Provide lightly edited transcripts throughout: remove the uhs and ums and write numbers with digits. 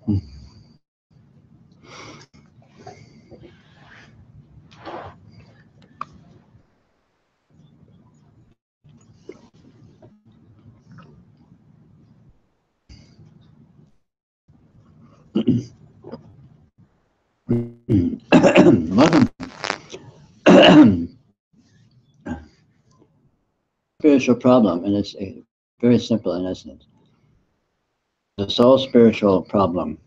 Welcome. Spiritual problem, and it's very simple in essence. The sole spiritual problem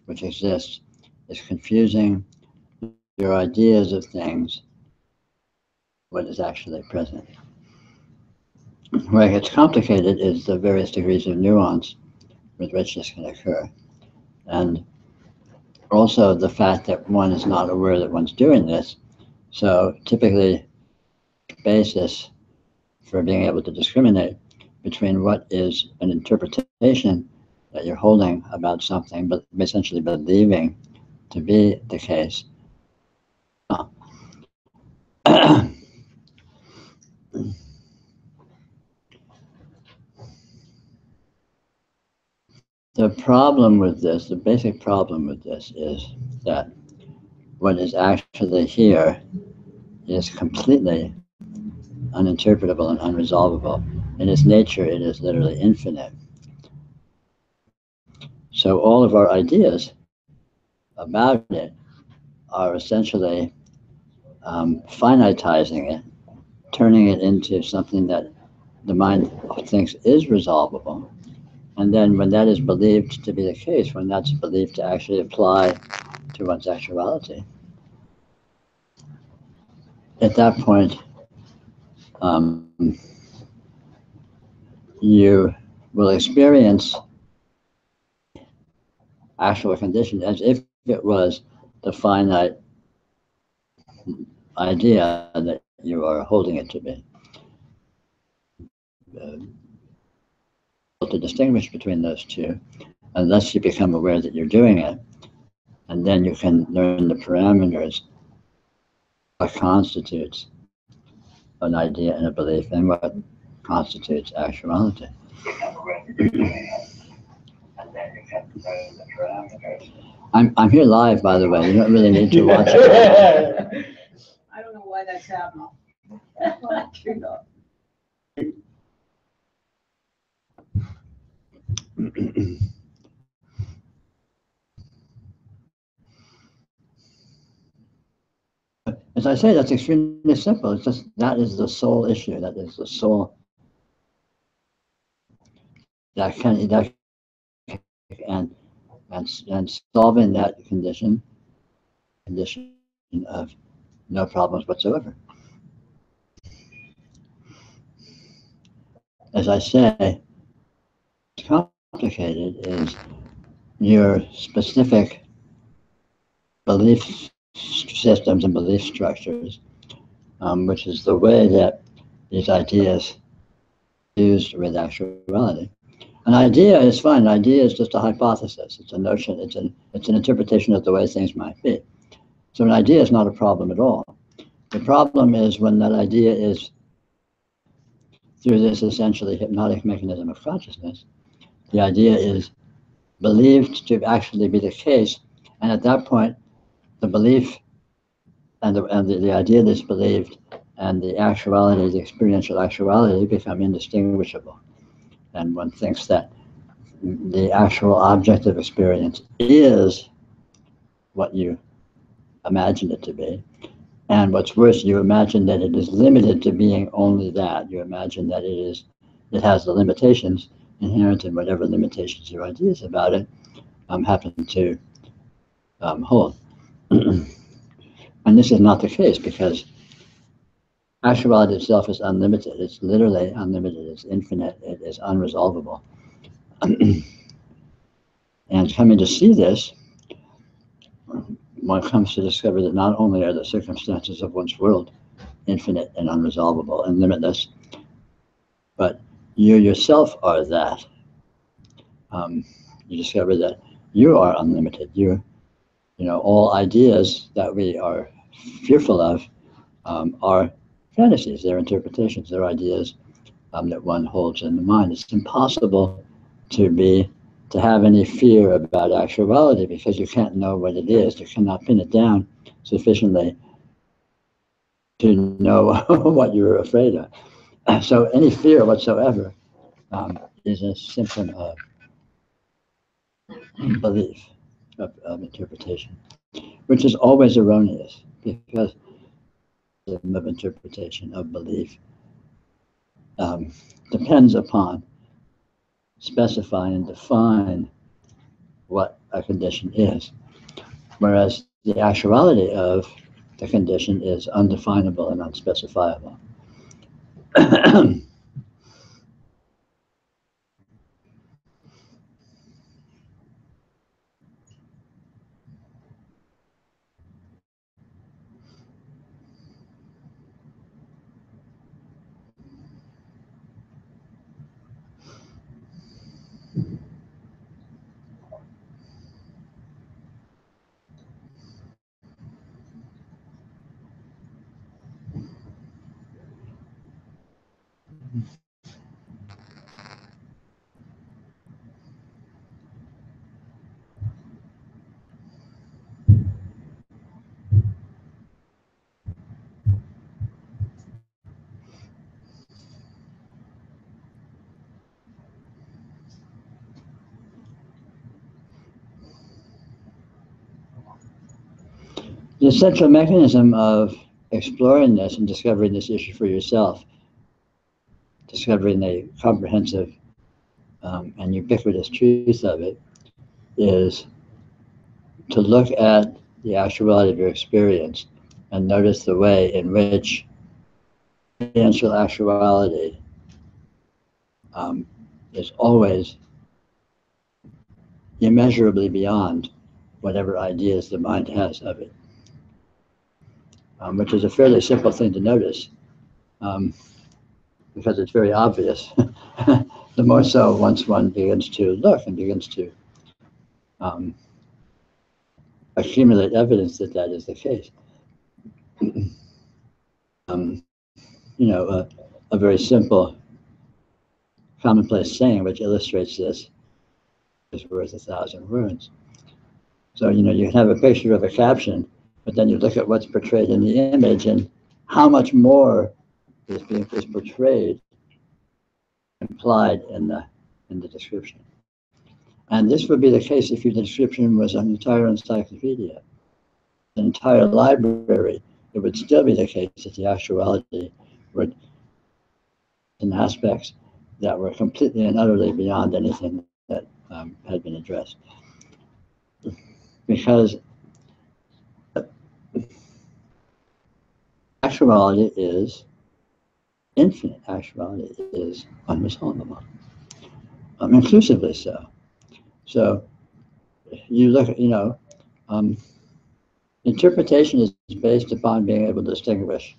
which exists is confusing your ideas of things, what is actually present. Where it gets complicated is the various degrees of nuance with which this can occur. And also the fact that one is not aware that one's doing this. So typically, the basis for being able to discriminate between what is an interpretation that you're holding about something, but essentially believing to be the case. The problem with this, the basic problem with this is that what is actually here is completely uninterpretable and unresolvable. In its nature, it is literally infinite. So all of our ideas about it are essentially finitizing it, turning it into something that the mind thinks is resolvable. And then when that is believed to be the case, when that's believed to actually apply to one's actuality, at that point, you will experience actual conditions as if it was the finite idea that you are holding it to be. To distinguish between those two, unless you become aware that you're doing it, and then you can learn the parameters, what constitutes an idea and a belief, and what constitutes actuality. I'm here live, by the way. You don't really need to watch it. I don't know why that's happening. As I say, that's extremely simple. It's just that is the sole issue. That is the sole and solving that condition of no problems whatsoever. As I say, what's complicated is your specific belief systems and belief structures, which is the way that these ideas are used with actuality. An idea is fine. An idea is just a hypothesis. It's a notion. It's an interpretation of the way things might be. So an idea is not a problem at all. The problem is when that idea is, through this essentially hypnotic mechanism of consciousness, the idea is believed to actually be the case, and at that point, the belief and the idea that's believed and the actuality, the experiential actuality, become indistinguishable. And one thinks that the actual object of experience is what you imagine it to be. And what's worse, you imagine that it is limited to being only that. You imagine that it has the limitations inherent in whatever limitations your ideas about it happen to hold. And this is not the case, because actuality itself is unlimited. It's literally unlimited. It's infinite. It is unresolvable. And coming to see this, one comes to discover that not only are the circumstances of one's world infinite and unresolvable and limitless, but you yourself are that. You discover that you are unlimited. You know, all ideas that we are fearful of are fantasies. They're interpretations. They're ideas that one holds in the mind. It's impossible to to have any fear about actuality, because you can't know what it is. You cannot pin it down sufficiently to know what you're afraid of. So any fear whatsoever is a symptom of belief, of interpretation, which is always erroneous, because of interpretation, of belief, depends upon specify and define what a condition is, whereas the actuality of the condition is undefinable and unspecifiable. The central mechanism of exploring this and discovering this issue for yourself, discovering the comprehensive and ubiquitous truth of it, is to look at the actuality of your experience and notice the way in which experiential actuality is always immeasurably beyond whatever ideas the mind has of it, which is a fairly simple thing to notice, because it's very obvious. The more so once one begins to look and begins to accumulate evidence that that is the case. A very simple, commonplace saying which illustrates this is worth 1,000 words. So, you can have a picture of a caption, but then you look at what's portrayed in the image and how much more is portrayed, implied in the description. And this would be the case if your description was an entire encyclopedia, an entire library. It would still be the case that the actuality would, in aspects that were completely and utterly beyond anything that had been addressed. Because actuality is infinite. Actuality is unresolvable, inclusively so. So you look at, interpretation is based upon being able to distinguish.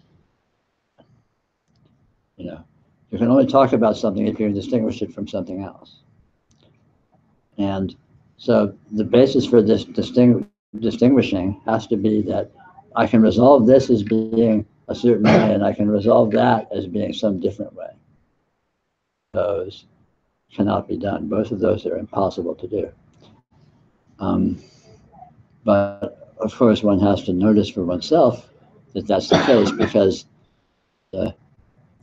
You can only talk about something if you can distinguish it from something else. And so the basis for this distinguishing has to be that I can resolve this as being a certain way, and I can resolve that as being some different way. Those cannot be done. Both of those are impossible to do. But of course, one has to notice for oneself that that's the case, because the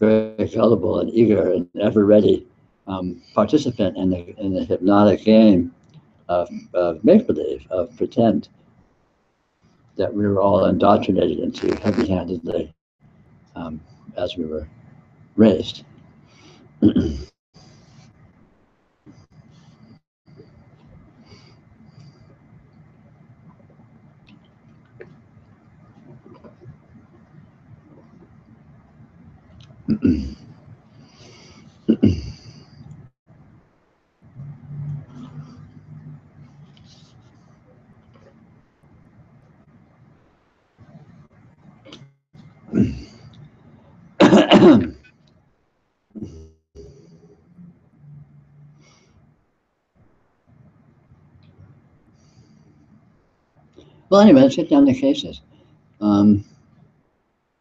very gullible and eager and ever-ready participant in the hypnotic game of make-believe, of pretend, that we were all indoctrinated into heavy-handedly as we were raised. Well, anyway, let's get down to cases.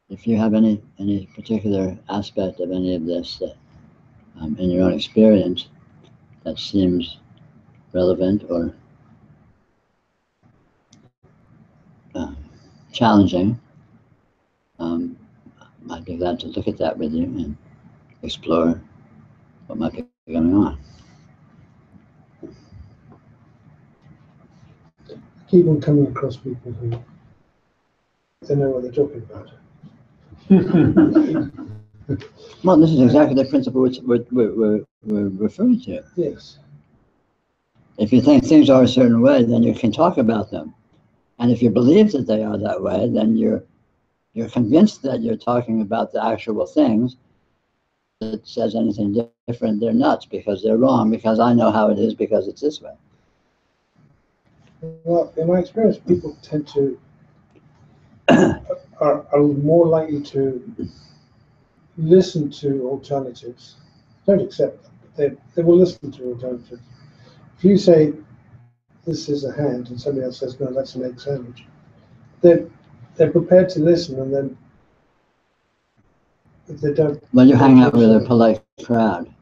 If you have any particular aspect of any of this that, in your own experience, that seems relevant or challenging, I'd be glad to look at that with you and explore what might be going on. I keep on coming across people who they know what they're talking about. Well, this is exactly the principle which we're referring to. Yes. If you think things are a certain way, then you can talk about them. And if you believe that they are that way, then you're convinced that you're talking about the actual things. If it says anything different, they're nuts because they're wrong, because I know how it is because it's this way. Well, in my experience, people tend to are more likely to listen to alternatives. Don't accept them, but they will listen to alternatives. If you say this is a hand and somebody else says no, that's an egg sandwich, they're prepared to listen, and then if they don't. Well, you hang out with a polite crowd.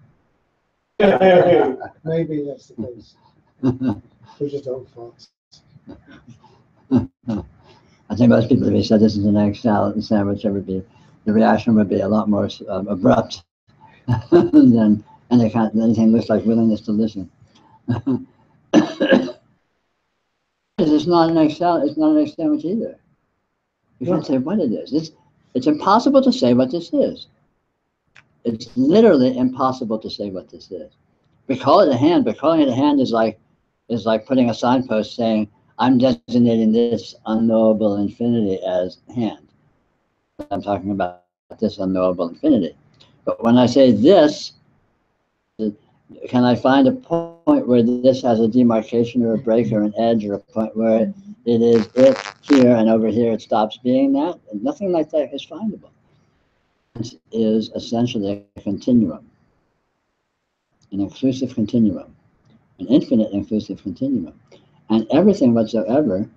Yeah, maybe that's the case. We're just old farts. I think most people, if you said this is an egg salad and sandwich, the reaction would be a lot more abrupt than anything looks like willingness to listen. It's not an egg salad. It's not an egg sandwich either. You can't say what it is. It's impossible to say what this is. It's literally impossible to say what this is. We call it a hand, but calling it a hand is like putting a signpost saying, I'm designating this unknowable infinity as hand. I'm talking about this unknowable infinity. But when I say this, can I find a point where this has a demarcation or a break or an edge, or a point where it is it here and over here it stops being that? And nothing like that is findable. This is essentially a continuum, an inclusive continuum, an infinite inclusive continuum. And everything whatsoever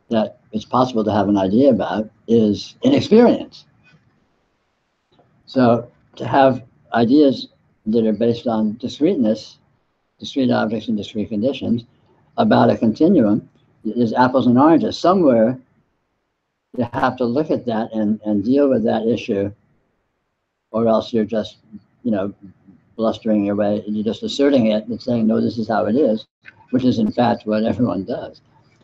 that it's possible to have an idea about is inexperience. So to have ideas that are based on discreteness, discrete objects and discrete conditions, about a continuum, is apples and oranges. Somewhere you have to look at that and deal with that issue, or else you're just, blustering your way, you're just asserting it and saying, no, this is how it is, which is in fact what everyone does.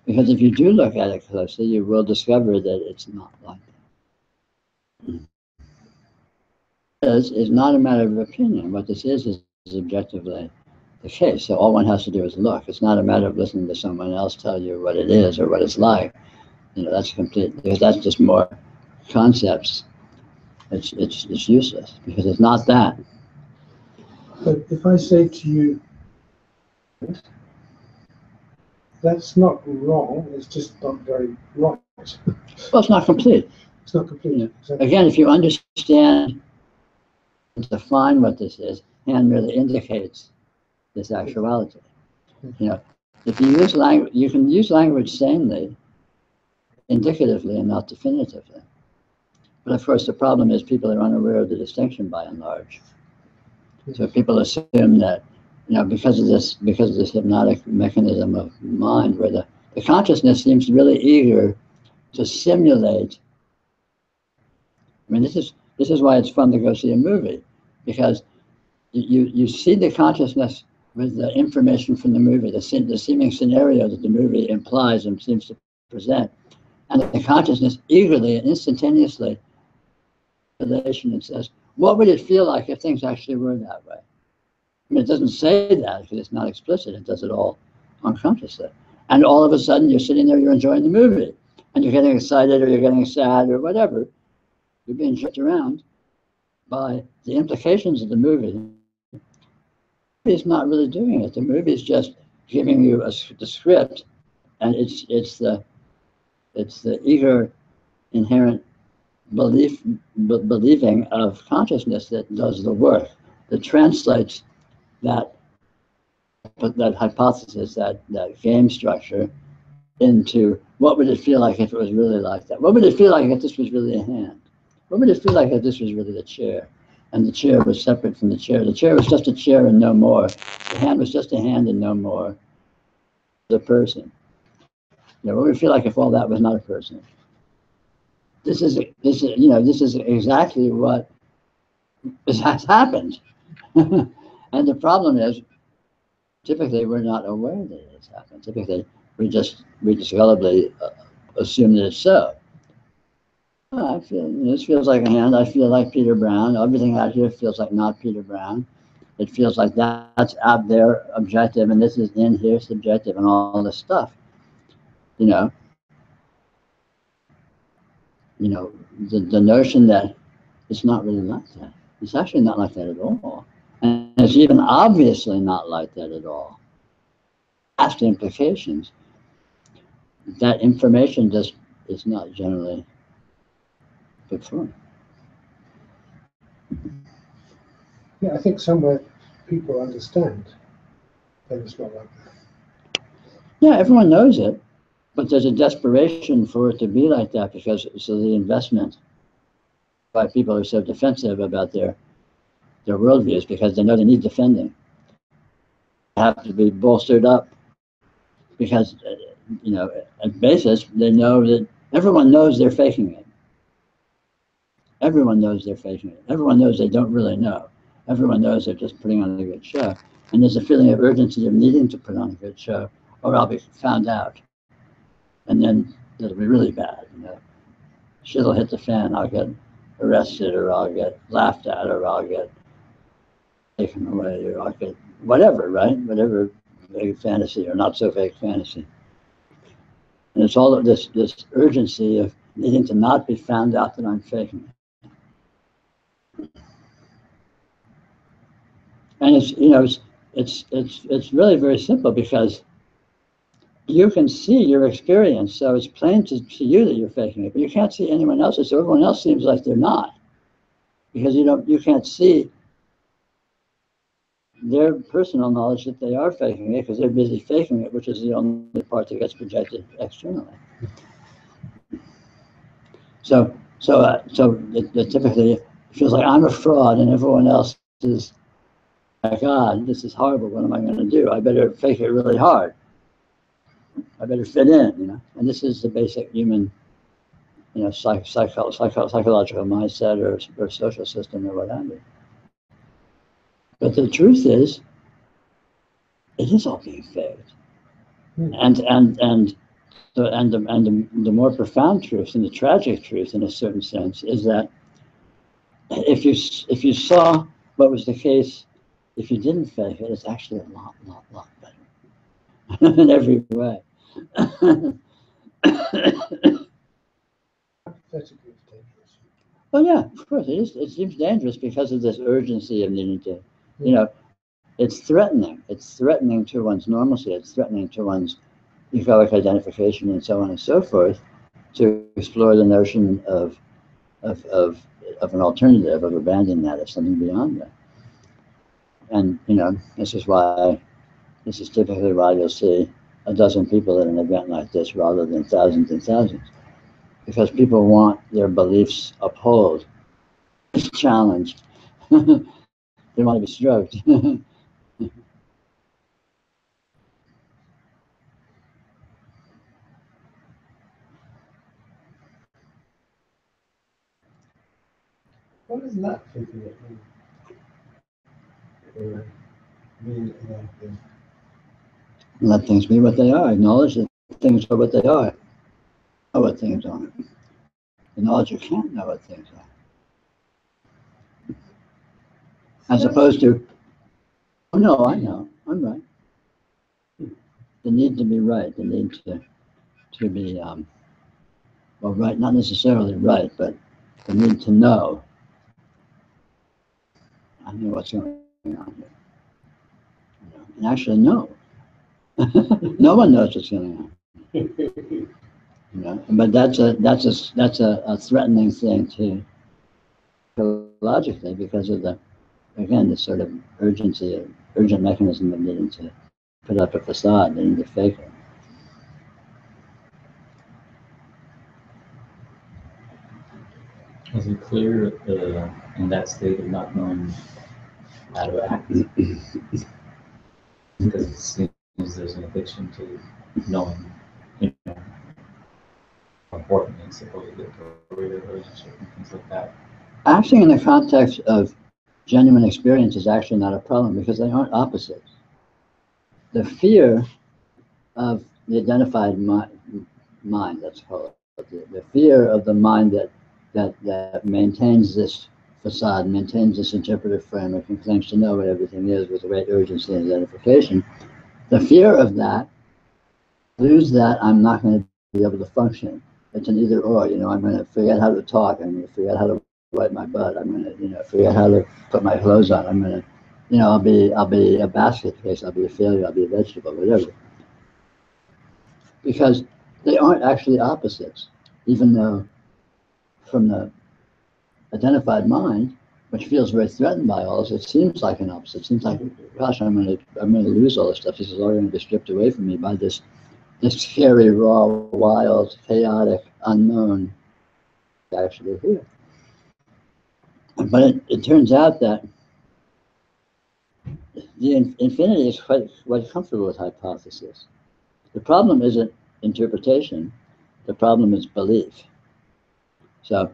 Because if you do look at it closely, you will discover that it's not like that. This is not a matter of opinion. What this is objectively the case. So all one has to do is look. It's not a matter of listening to someone else tell you what it is or what it's like. That's complete, because that's just more concepts. It's useless because it's not that. But if I say to you, that's not wrong, it's just not very right. Well, it's not complete. It's not complete. Exactly. Again, if you understand and define what this is, hand merely indicates this actuality. If you use language, you can use language sanely, indicatively, and not definitively. But of course, the problem is people are unaware of the distinction by and large. So people assume that, because of this hypnotic mechanism of mind, where the consciousness seems really eager to simulate. I mean, this is why it's fun to go see a movie, because you see the consciousness with the information from the movie, the seeming scenario that the movie implies and seems to present, and the consciousness eagerly and instantaneously relation and says, what would it feel like if things actually were that way? I mean, it doesn't say that because it's not explicit. It does it all unconsciously. And all of a sudden, you're sitting there, you're enjoying the movie, and you're getting excited or you're getting sad or whatever. You're being jerked around by the implications of the movie. The movie is not really doing it. The movie is just giving you the script, and it's the eager, inherent believing of consciousness that does the work, that translates that hypothesis, that game structure, into what would it feel like if it was really like that? What would it feel like if this was really a hand? What would it feel like if this was really a chair? And the chair was separate from the chair. The chair was just a chair and no more. The hand was just a hand and no more. a person. You know, what would we feel like if all that was not a person? This is exactly what has happened. And the problem is, typically we're not aware that it has happened. Typically we just gullibly assume that it's so. Oh, I feel, this feels like a hand. I feel like Peter Brown. Everything out here feels like not Peter Brown. It feels like that's out there objective, and this is in here subjective, and all this stuff. You know, the notion that it's not really like that. It's actually not like that at all, and it's even obviously not like that at all. Vast implications. That information just is not generally put forth. Yeah, I think somewhere people understand that it's not like that. Yeah, everyone knows it, but there's a desperation for it to be like that because so the investment by people who are so defensive about their worldviews because they know they need defending. They have to be bolstered up because at basis they know that everyone knows they're faking it. Everyone knows they're faking it. Everyone knows they don't really know. Everyone knows they're just putting on a good show. And there's a feeling of urgency of needing to put on a good show, or I'll be found out. And then it'll be really bad. Shit'll hit the fan. I'll get arrested, or I'll get laughed at, or I'll get taken away, or I'll get whatever, right? Whatever vague fantasy or not so vague fantasy. And it's all of this urgency of needing to not be found out that I'm faking it. And it's really very simple because you can see your experience, so it's plain to you that you're faking it, but you can't see anyone else's, so everyone else seems like they're not, because you can't see their personal knowledge that they are faking it because they're busy faking it, which is the only part that gets projected externally. So it typically feels like I'm a fraud and everyone else is. My God, this is horrible. What am I going to do? I better fake it really hard. I better fit in, And this is the basic human, psychological mindset or social system or whatever. But the truth is, it is all being faked. And the more profound truth and the tragic truth, in a certain sense, is that if you saw what was the case. If you didn't fake it, it's actually a lot better in every way. Well, yeah, of course it is. It seems dangerous because of this urgency of needing to, it's threatening. It's threatening to one's normalcy. It's threatening to one's egoic identification and so on and so forth. To explore the notion of an alternative, of abandoning that, of something beyond that. And this is typically why you'll see a dozen people at an event like this rather than thousands and thousands, because people want their beliefs upheld, challenged. They want to be stroked. What is that thinking Let things be what they are. Acknowledge that things are what they are. Know what things are. Acknowledge you can't know what things are. As opposed to, oh no, I know, I'm right. The need to be right, the need to be, well, right, not necessarily right, but the need to know. I know what's going on here. And actually, no. No one knows what's going on. But that's a threatening thing to logically because of the sort of urgent mechanism of needing to put up a facade, needing to fake it. Is it clear in that state of not knowing how to act? Because it seems there's an addiction to knowing, you know, how important and supposedly to read a relationship and things like that. Acting in the context of genuine experience is actually not a problem because they aren't opposites. The fear of the identified mind, let's call it, the fear of the mind that maintains this facade, maintains this interpretive framework and claims to know what everything is with great urgency and identification, the fear of that, lose that, I'm not going to be able to function. It's an either or, you know, I'm going to forget how to talk, I'm going to forget how to wipe my butt, I'm going to, you know, forget how to put my clothes on, I'm going to, you know, I'll be a basket case, I'll be a failure, I'll be a vegetable, whatever. Because they aren't actually opposites, even though from the identified mind, which feels very threatened by all this, it seems like an opposite. It seems like, gosh, I'm going to lose all this stuff. This is all going to be stripped away from me by this scary, raw, wild, chaotic, unknown actually here. But it turns out that the infinity is quite comfortable with hypothesis. The problem isn't interpretation. The problem is belief. So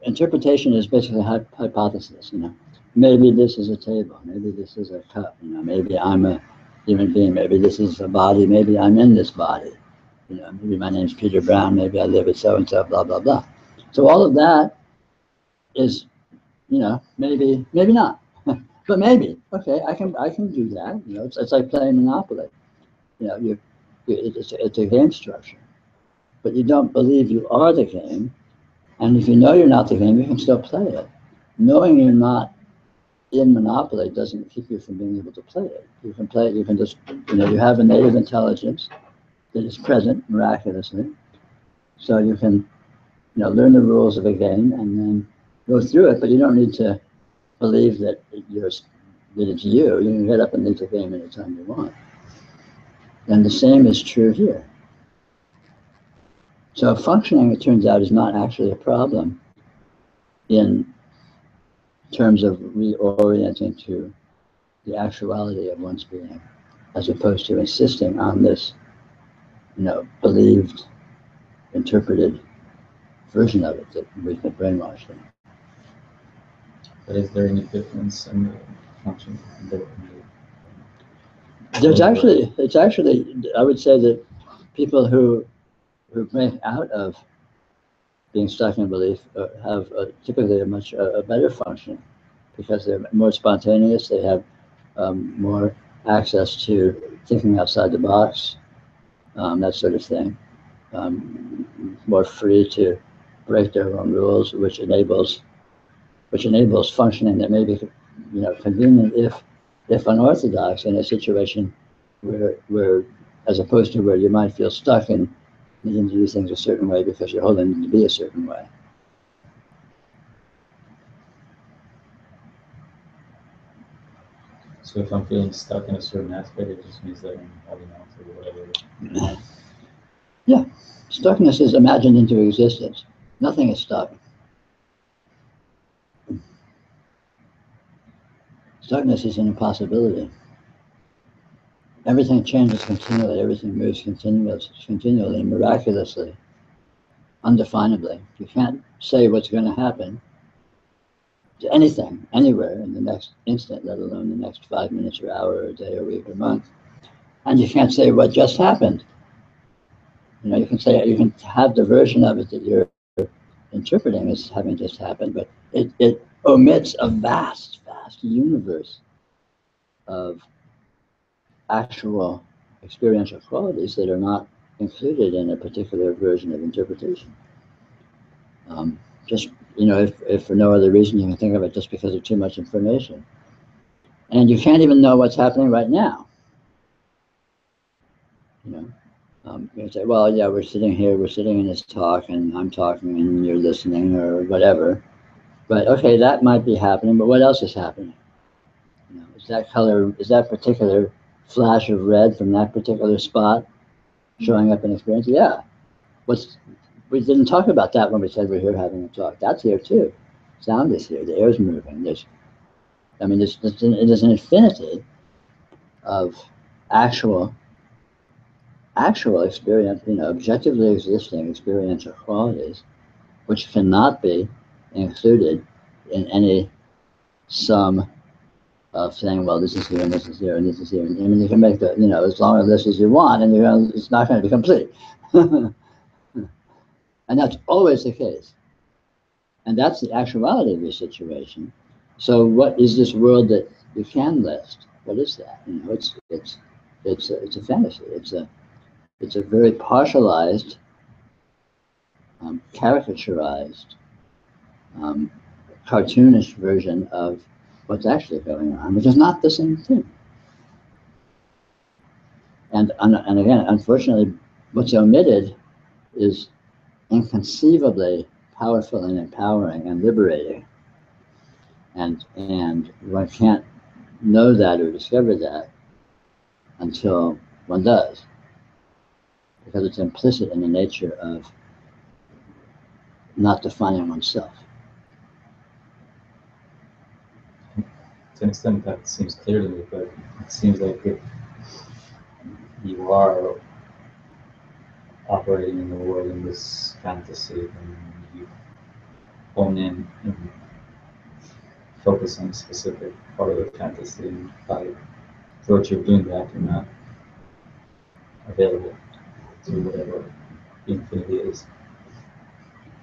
interpretation is basically hypothesis, you know. Maybe this is a table, maybe this is a cup, you know, maybe I'm a human being, maybe this is a body, maybe I'm in this body, you know, maybe my name's Peter Brown, maybe I live at so-and-so, blah, blah, blah. So all of that is, you know, maybe not, but maybe, okay, I can do that, you know, it's like playing Monopoly, you know, it's a game structure, but you don't believe you are the game. And if you know you're not the game, you can still play it. Knowing you're not in Monopoly doesn't keep you from being able to play it. You can play it, you can just, you know, you have a native intelligence that is present miraculously. So you can, you know, learn the rules of a game and then go through it, but you don't need to believe that it's you. You can get up and leave the game anytime you want. And the same is true here. So functioning, it turns out, is not actually a problem in terms of reorienting to the actuality of one's being, as opposed to insisting on this, you know, believed, interpreted version of it that we've been brainwashed in. But is there any difference in the function? It's actually, I would say that people who break out of being stuck in belief have typically a better function because they're more spontaneous, they have more access to thinking outside the box, that sort of thing, more free to break their own rules, which enables functioning that may be, you know, convenient if unorthodox in a situation where as opposed to where you might feel stuck in needing to do things a certain way because you're holding them to be a certain way. So if I'm feeling stuck in a certain aspect, it just means that I'm holding on to whatever. Yeah, stuckness is imagined into existence. Nothing is stuck. Stuckness is an impossibility. Everything changes continually, everything moves continually, miraculously, undefinably. You can't say what's going to happen to anything, anywhere in the next instant, let alone the next 5 minutes or hour or a day or week or month. And you can't say what just happened. You know, you can have the version of it that you're interpreting as having just happened, but it omits a vast universe of actual experiential qualities that are not included in a particular version of interpretation. Just, you know, if for no other reason, you can think of it just because of too much information. And you can't even know what's happening right now. You know, you say, well, yeah, we're sitting here, we're sitting in this talk, and I'm talking and you're listening or whatever. But okay, that might be happening, but what else is happening? You know, is that particular flash of red from that particular spot showing up in experience? Yeah. We didn't talk about that when we said we're here having a talk. That's here too. Sound is here. The air's moving. There's an infinity of actual experience, objectively existing experiential qualities, which cannot be included in any sum of saying, well, this is here and this is here and this is here. I mean, you can make the, as long as this as you want, and it's not going to be complete. And that's always the case. And that's the actuality of your situation. So what is this world that you can list? What is that? It's a fantasy. It's a very partialized, caricaturized, cartoonish version of what's actually going on, which is not the same thing. And again, unfortunately, what's omitted is inconceivably powerful and empowering and liberating. And one can't know that or discover that until one does, because it's implicit in the nature of not defining oneself. To an extent, that seems clear to me, but it seems like if you are operating in the world in this fantasy, and you hone in and focus on a specific part of the fantasy, and by virtue of doing that, you're not available to whatever the infinity is.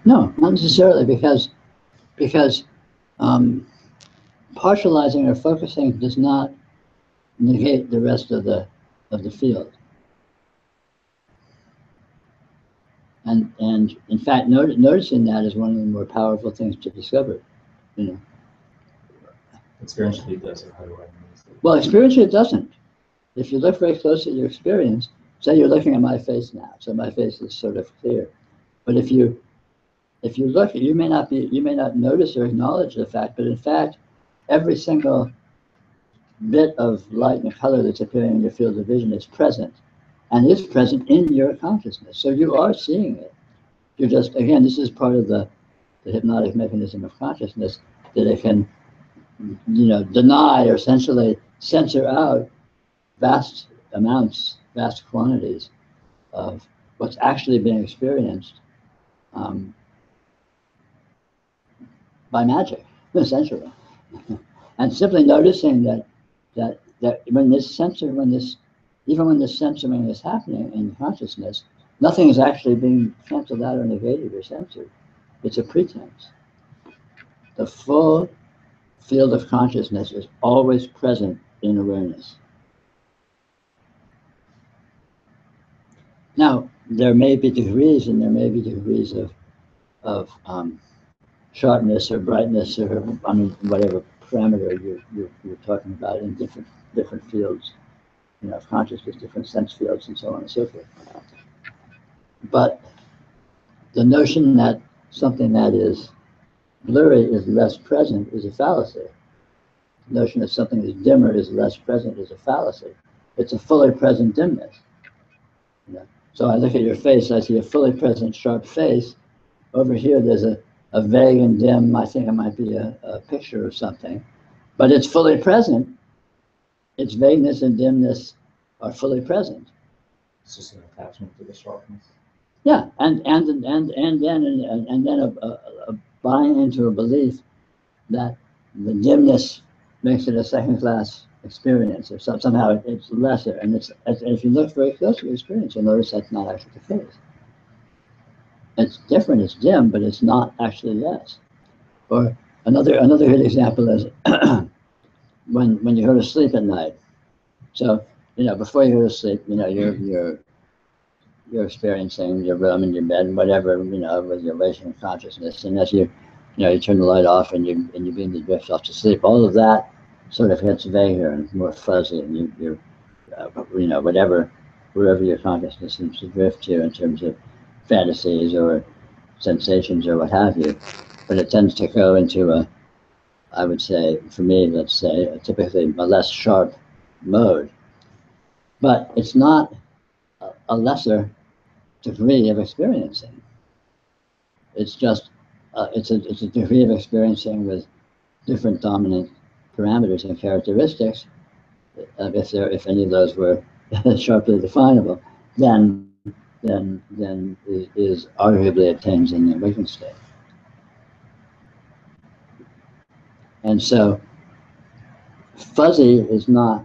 No, not necessarily, because partializing or focusing does not negate the rest of the field. And in fact, noticing that is one of the more powerful things to discover. Experientially, it does, or how do I notice it? Well, experientially, it doesn't. If you look very closely at your experience, say you're looking at my face now, so my face is sort of clear. But if you look, you may not notice or acknowledge the fact, but in fact, every single bit of light and color that's appearing in your field of vision is present, and is present in your consciousness. So you are seeing it. You're just, again, this is part of the hypnotic mechanism of consciousness, that it can, deny or essentially censor out vast amounts, vast quantities of what's actually being experienced by magic, essentially. And simply noticing that when this censoring is happening in consciousness, nothing is actually being canceled out or negated or censored. It's a pretense. The full field of consciousness is always present in awareness. Now, there may be degrees, and there may be degrees of sharpness or brightness, or whatever parameter you're talking about in different fields, of consciousness, different sense fields, and so on and so forth. But the notion that something that is blurry is less present is a fallacy. The notion that something is dimmer is less present is a fallacy. It's a fully present dimness. So I look at your face, I see a fully present sharp face. Over here there's a vague and dim, I think it might be a picture of something, but it's fully present. Its vagueness and dimness are fully present. It's just an attachment to the sharpness. Yeah, and then a buying into a belief that the dimness makes it a second-class experience, or somehow it's lesser. And if you look very closely at your experience, you'll notice that's not actually the case. It's different, it's dim, but it's not actually less. Or another good example is when you go to sleep at night. So, before you go to sleep, you're experiencing your room and your bed and whatever, with your waking consciousness. And as you turn the light off and you begin to drift off to sleep, all of that sort of gets vaguer and more fuzzy, and you're wherever your consciousness seems to drift to in terms of fantasies or sensations or what have you. But it tends to go into I would say, for me, let's say, typically a less sharp mode. But it's not a lesser degree of experiencing. It's just, it's a degree of experiencing with different dominant parameters and characteristics, if any of those were sharply definable, then is arguably attains in the awakened state. And so fuzzy is not,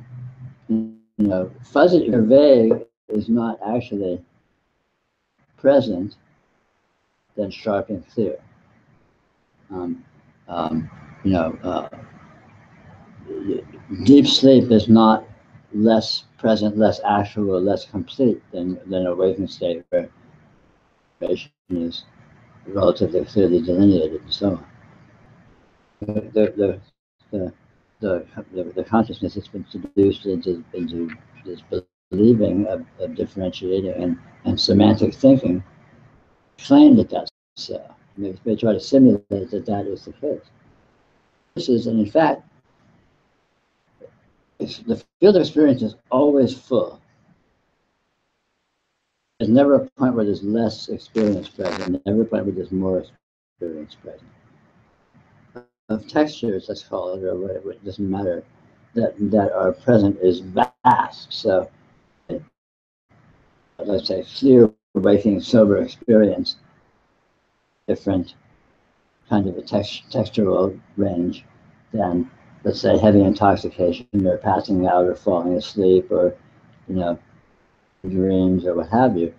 fuzzy or vague is not actually present than sharp and clear. Um, um, you know, uh, Deep sleep is not less present, less actual, less complete than awakened state where information is relatively clearly delineated and so on. The consciousness has been seduced into this believing of differentiating and semantic thinking, claim that that's so. They try to simulate that is the case. This is, and in fact, the field of experience is always full. There's never a point where there's less experience present, never a point where there's more experience present. Of textures, let's call it, or whatever, it doesn't matter, that are present is vast. So, let's say, clear, waking, sober experience, different kind of a textural range than, let's say, heavy intoxication or passing out or falling asleep or, dreams or what have you.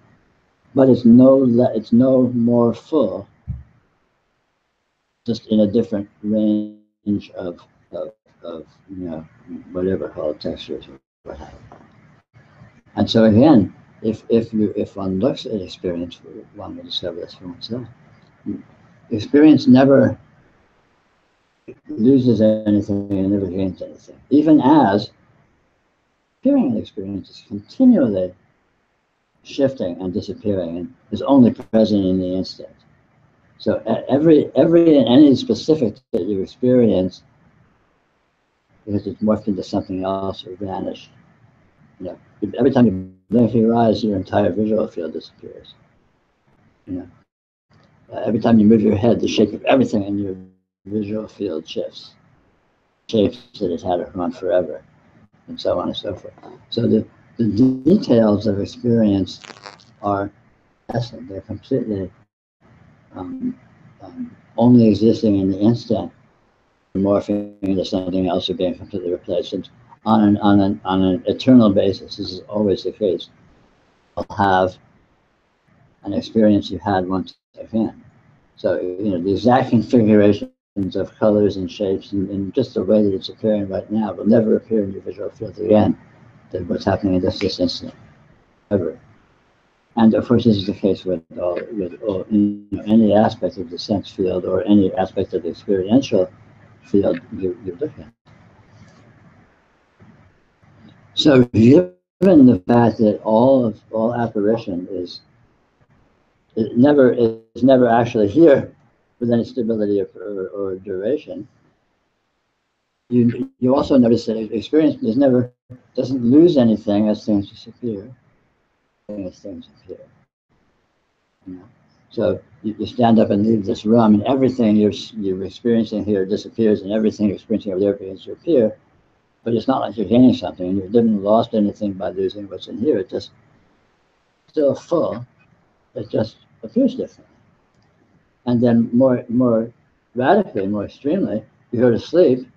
But it's no more full, just in a different range of whatever called textures or what have you. And so again, if one looks at experience, one will discover this for oneself. Experience never loses anything and never gains anything, even as appearing in experience is continually shifting and disappearing and is only present in the instant. So any specific that you experience, because it's morphed into something else or vanished. Every time you blink your eyes, your entire visual field disappears. Every time you move your head, the shape of everything in your visual field shifts. Shapes that it's had around forever, and so on and so forth. So the details of experience are essence. They're completely only existing in the instant, morphing into something else or being completely replaced. And on an eternal basis, this is always the case. You'll have an experience you had once again. So the exact configurations of colors and shapes and just the way that it's appearing right now will never appear in your visual field again than what's happening in this instant, ever. And of course, this is the case with all any aspect of the sense field or any aspect of the experiential field you look at. So, given the fact that all apparition is never actually here with any stability or duration, you also notice that experience doesn't lose anything as things disappear. As things appear. So you stand up and leave this room, and everything you're experiencing here disappears, and everything you're experiencing over there begins to appear. But it's not like you're gaining something, and you didn't lost anything by losing what's in here. It's just still full. It just appears differently. And then more radically, more extremely, you go to sleep,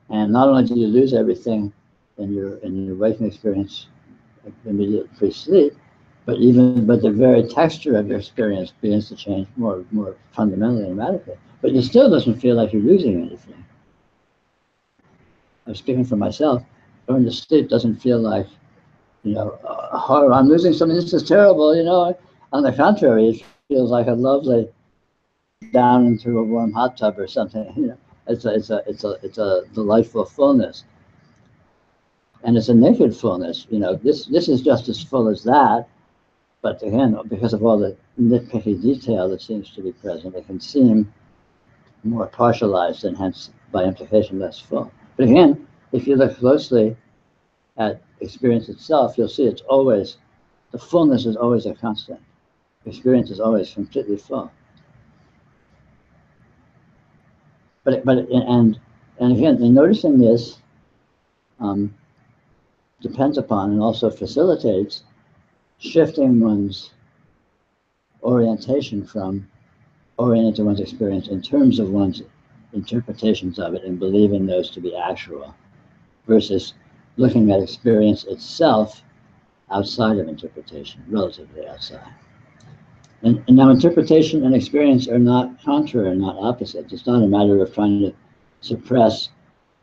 and not only do you lose everything in your waking experience immediately pre-sleep, but the very texture of your experience begins to change more fundamentally and radically. But it still doesn't feel like you're losing anything. I'm speaking for myself. Going to sleep doesn't feel like, horror. I'm losing something. This is terrible. On the contrary, it feels like a lovely down into a warm hot tub or something. It's a delightful fullness. And it's a naked fullness. This is just as full as that. But again, because of all the nitpicky detail that seems to be present, it can seem more partialized and hence, by implication, less full. But again, if you look closely at experience itself, you'll see the fullness is always a constant. Experience is always completely full. And again, in noticing this, depends upon and also facilitates shifting one's orientation from oriented to one's experience in terms of one's interpretations of it and believing those to be actual, versus looking at experience itself outside of interpretation, relatively outside. And now interpretation and experience are not contrary, not opposites. It's not a matter of trying to suppress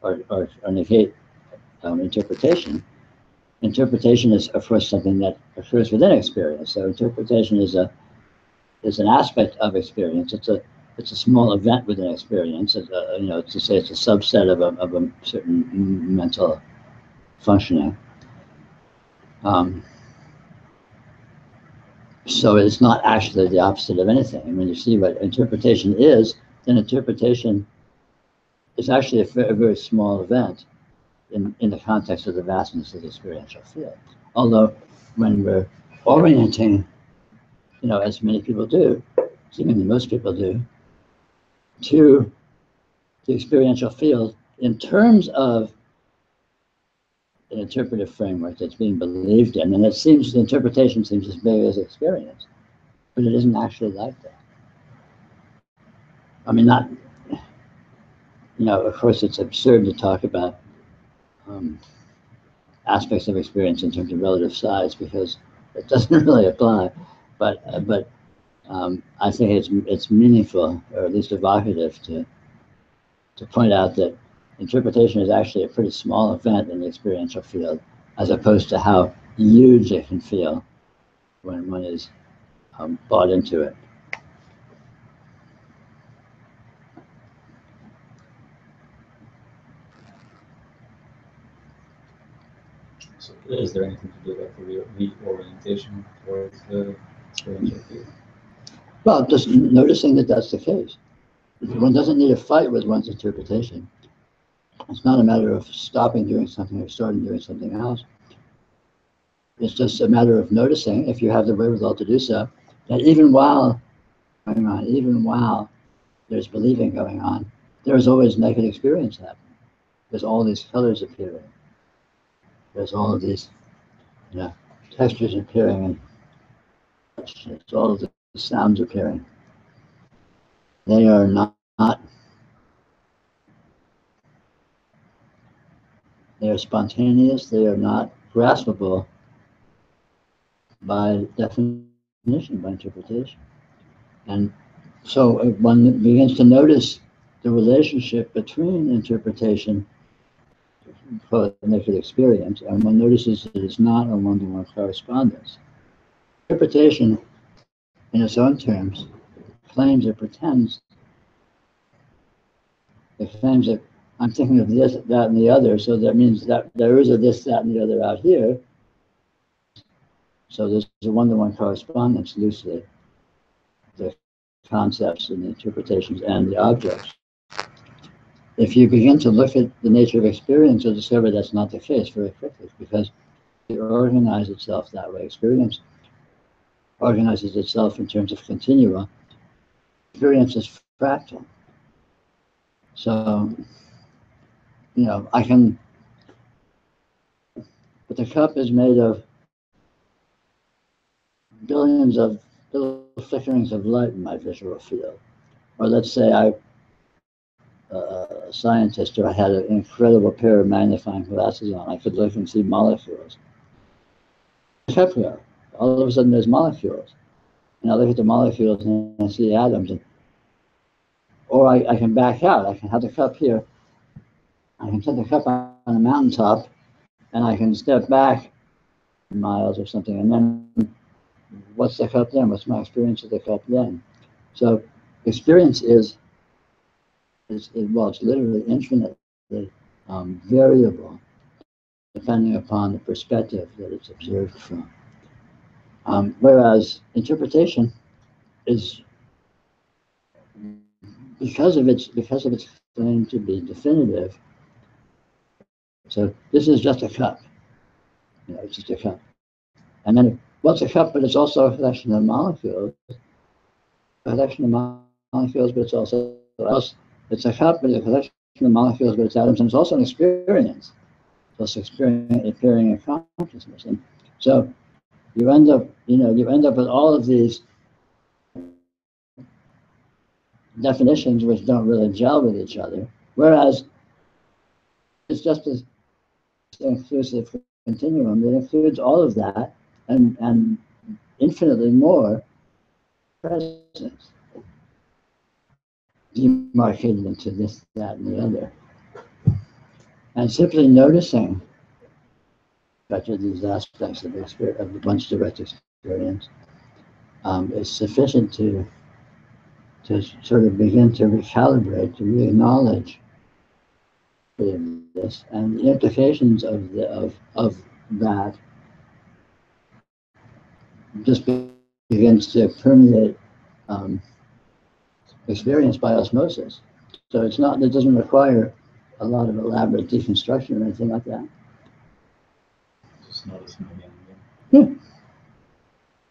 or negate interpretation. Interpretation is, of course, something that occurs within experience. So interpretation is an aspect of experience. It's a small event within experience. It's to say it's a subset of a certain mental functioning. So it's not actually the opposite of anything. And when you see what interpretation is, then interpretation is actually a very small event in the context of the vastness of the experiential field. Although when we're orienting, as many people do, seemingly most people do, to the experiential field in terms of an interpretive framework that's being believed in, and the interpretation seems as big as experience, but it isn't actually like that. I mean, not, of course it's absurd to talk about aspects of experience in terms of relative size, because it doesn't really apply, but I think it's meaningful, or at least evocative, to point out that interpretation is actually a pretty small event in the experiential field, as opposed to how huge it can feel when one is bought into it. So is there anything to do about the reorientation towards the experiential field? Well, just noticing that that's the case. One doesn't need to fight with one's interpretation. It's not a matter of stopping doing something or starting doing something else. It's just a matter of noticing, if you have the wherewithal to do so, that even while there's believing going on, there's always naked experience happening. There's all these colors appearing. There's all of these textures appearing, and there's all of the sounds appearing. They are not, they are spontaneous, they are not graspable by definition, by interpretation. And so one begins to notice the relationship between interpretation, naked experience, and one notices that it's not a one-to-one correspondence. Interpretation, in its own terms, claims or pretends. It claims that I'm thinking of this, that, and the other, so that means that there is a this, that, and the other out here. So there's a one-to-one correspondence, loosely, the concepts and the interpretations and the objects. If you begin to look at the nature of experience, you'll discover that's not the case very quickly, because it organizes itself that way. Experience organizes itself in terms of continua. Experience is fractal. So, but the cup is made of billions of little flickerings of light in my visual field. Or let's say I'm a scientist, or I had an incredible pair of magnifying glasses on. I could look and see molecules. Cup here. All of a sudden there's molecules. And I look at the molecules and I see atoms. Or I can back out. I can have the cup here. I can set the cup on a mountaintop, and I can step back miles or something, and then what's the cup then? What's my experience of the cup then? So experience is it's literally infinitely variable, depending upon the perspective that it's observed from. Whereas interpretation is, because of its claim to be definitive. So this is just a cup. It's just a cup. And then, it's a cup, but it's also a collection of molecules. A collection of molecules, but it's also, it's a cup, but it's a collection of molecules, but it's atoms, and it's also an experience. plus appearing in consciousness. And so you end up with all of these definitions which don't really gel with each other, whereas it's just an inclusive continuum that includes all of that and infinitely more presence, demarcated into this, that, and the other. And simply noticing such of these aspects of one's direct experience is sufficient to sort of begin to recalibrate, to re-acknowledge this, and the implications of that just begins to permeate experience by osmosis. So it doesn't require a lot of elaborate deconstruction or anything like that. Just noticing again. Yeah.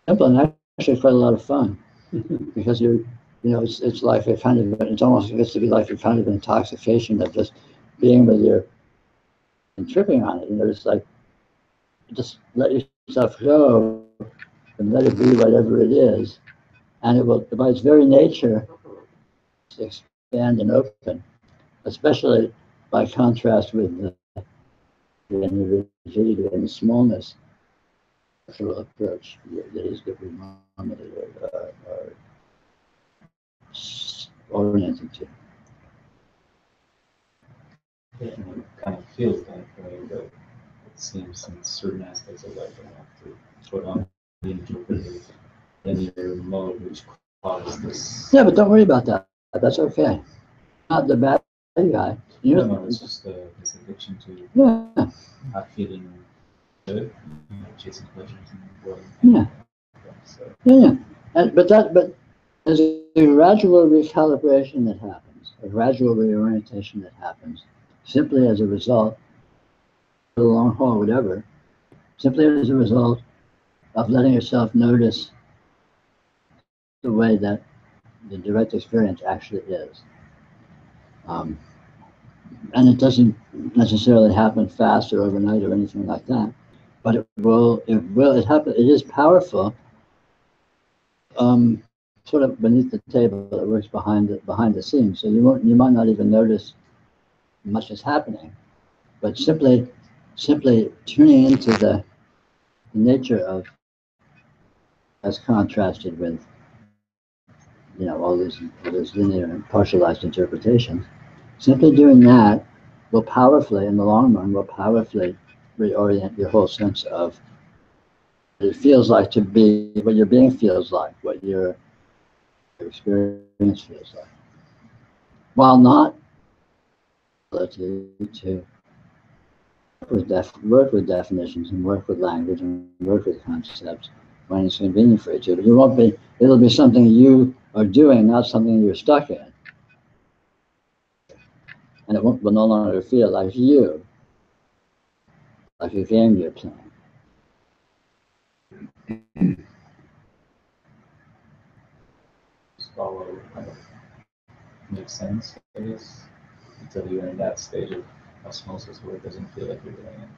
Simple and actually quite a lot of fun because it's like a kind of, it almost gets to be like a kind of intoxication of just being with your and tripping on it. It's like just let yourself go and let it be whatever it is, and it will, by its very nature, expand and open, especially by contrast with the rigidity and the smallness approach that is that we normally are oriented to. It kind of feels that way, but it seems in certain aspects of life I have to put on the interpretive linear mode, which causes this. Yeah, but don't worry about that. That's okay. Not the bad guy. No, it's just this addiction to not feeling good, chasing pleasures in the world. Yeah. So. Yeah. But there's a gradual recalibration that happens, a gradual reorientation that happens, simply as a result, for the long haul, whatever, simply as a result of letting yourself notice the way that the direct experience actually is. And it doesn't necessarily happen fast or overnight or anything like that, but it happen. It is powerful. Sort of beneath the table, it works behind the scenes. So you might not even notice much is happening, but simply tuning into the nature of, as contrasted with all those linear and partialized interpretations. Simply doing that will powerfully, in the long run, reorient your whole sense of what it feels like to be, what your being feels like, what your experience feels like, while not to work with definitions and work with language and work with concepts when it's convenient for you to. But you won't be. It'll be something you are doing, not something you're stuck in, and it will no longer feel like you, like a game you're playing. Follow kind of makes sense, I guess, until you're in that stage of osmosis where it doesn't feel like you're doing it.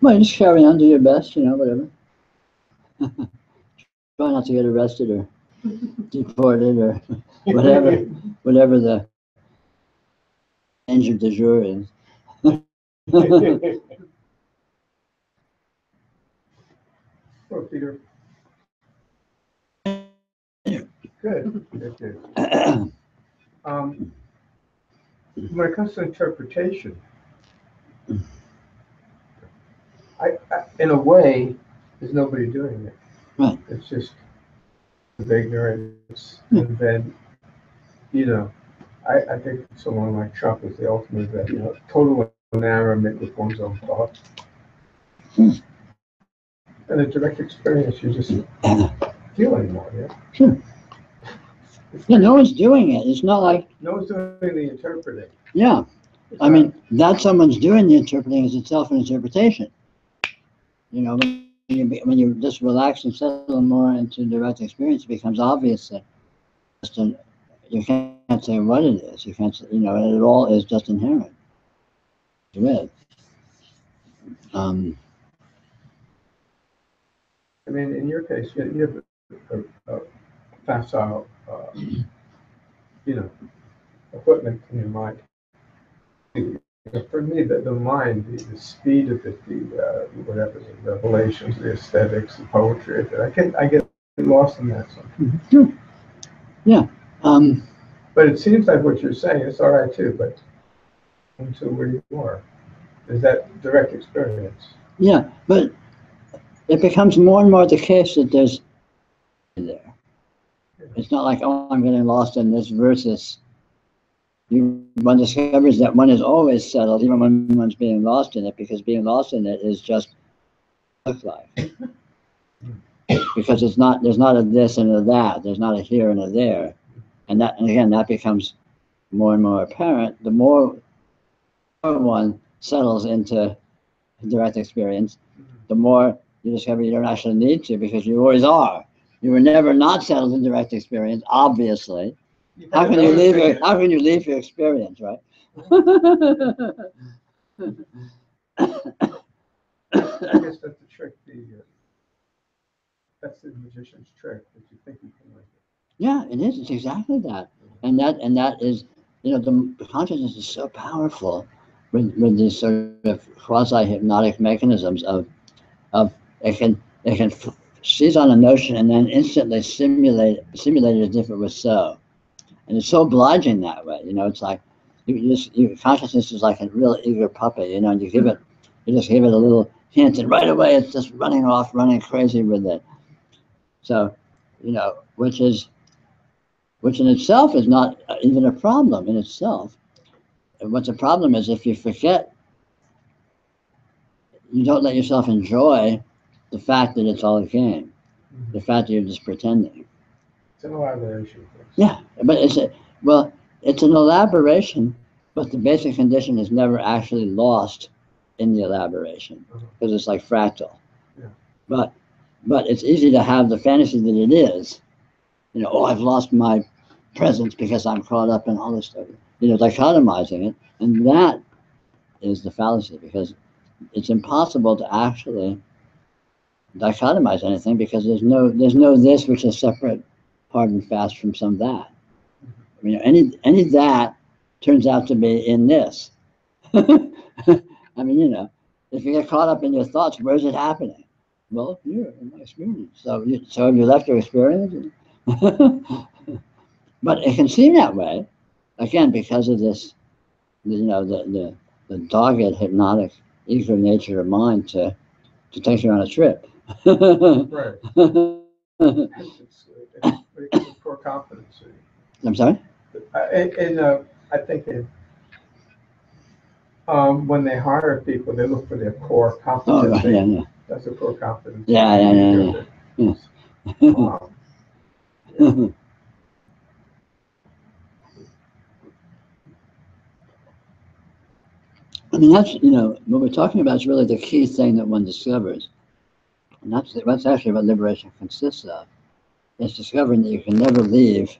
Well, you just carry on, do your best, whatever. Try not to get arrested or deported or whatever the danger du jour is. Oh, Peter. Good. When it comes to interpretation, I in a way, there's nobody doing it. Right. It's just of ignorance, and then, I think someone like Trump is the ultimate that, total environment with one's own thoughts. And a direct experience, you just feel anymore, yeah? Sure. Yeah, no one's doing it. It's not like... No one's doing the interpreting. Yeah. I mean, that someone's doing the interpreting is itself an interpretation. When you just relax and settle more into direct experience, it becomes obvious that you can't say what it is. You can't say, it all is just inherent with. I mean, in your case, you have a facile, equipment in your mind. For me, the mind, the speed of it, whatever, the revelations, the aesthetics, the poetry, I get lost in that sometimes. Sure. Yeah. But it seems like what you're saying is all right too, but until where you are, is that direct experience. Yeah, but it becomes more and more the case that there's there. It's not like, oh, I'm getting lost in this versus one discovers that one is always settled, even when one's being lost in it, because being lost in it is just look like. Because there's not a this and a that, there's not a here and a there. And again, that becomes more and more apparent the more one settles into direct experience, the more you discover you don't actually need to, because you always are. You were never not settled in direct experience, obviously. How can you leave your experience, right? I guess that's the trick. That's the magician's trick, that you think you can like it. Yeah, it is. It's exactly that. And that is, the consciousness is so powerful with these sort of quasi-hypnotic mechanisms of it can seize on a notion and then instantly simulate it as if it was so. And it's so obliging that way. It's like consciousness is like a real eager puppy, and you just give it a little hint, and right away it's just running off, running crazy with it. So, which in itself is not even a problem in itself. And what's a problem is if you forget, you don't let yourself enjoy the fact that it's all a game, the fact that you're just pretending. It's an elaboration. Yeah, but it's an elaboration, but the basic condition is never actually lost in the elaboration, because it's like fractal. Yeah. But it's easy to have the fantasy that it is. Oh, I've lost my presence because I'm caught up in all this stuff. Dichotomizing it, and that is the fallacy, because it's impossible to actually dichotomize anything, because there's no this which is separate, hard and fast from some that. Any that turns out to be in this. If you get caught up in your thoughts, where's it happening? Well, here in my experience. So have you left your experience? But it can seem that way, again, because of this, the dogged, hypnotic, eager nature of mind to take you on a trip. Right. It's a poor confidence. I'm sorry? I think when they hire people, they look for their core competency. Oh, yeah. That's a core competence. Yeah. That's, what we're talking about is really the key thing that one discovers. And that's actually what liberation consists of. It's discovering that you can never leave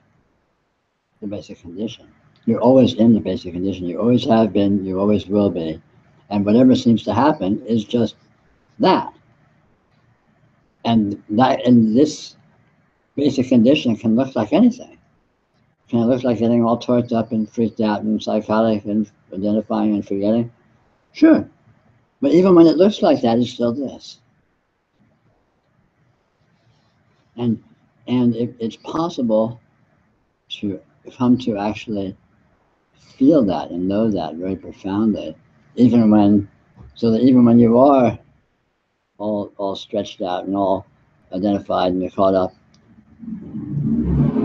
the basic condition. You're always in the basic condition. You always have been, you always will be. And whatever seems to happen is just that. And this basic condition can look like anything. Can it look like getting all torqued up and freaked out and psychotic and identifying and forgetting? Sure. But even when it looks like that, it's still this. And it's possible to come to actually feel that and know that very profoundly, so that even when you are all stretched out and all identified and you're caught up,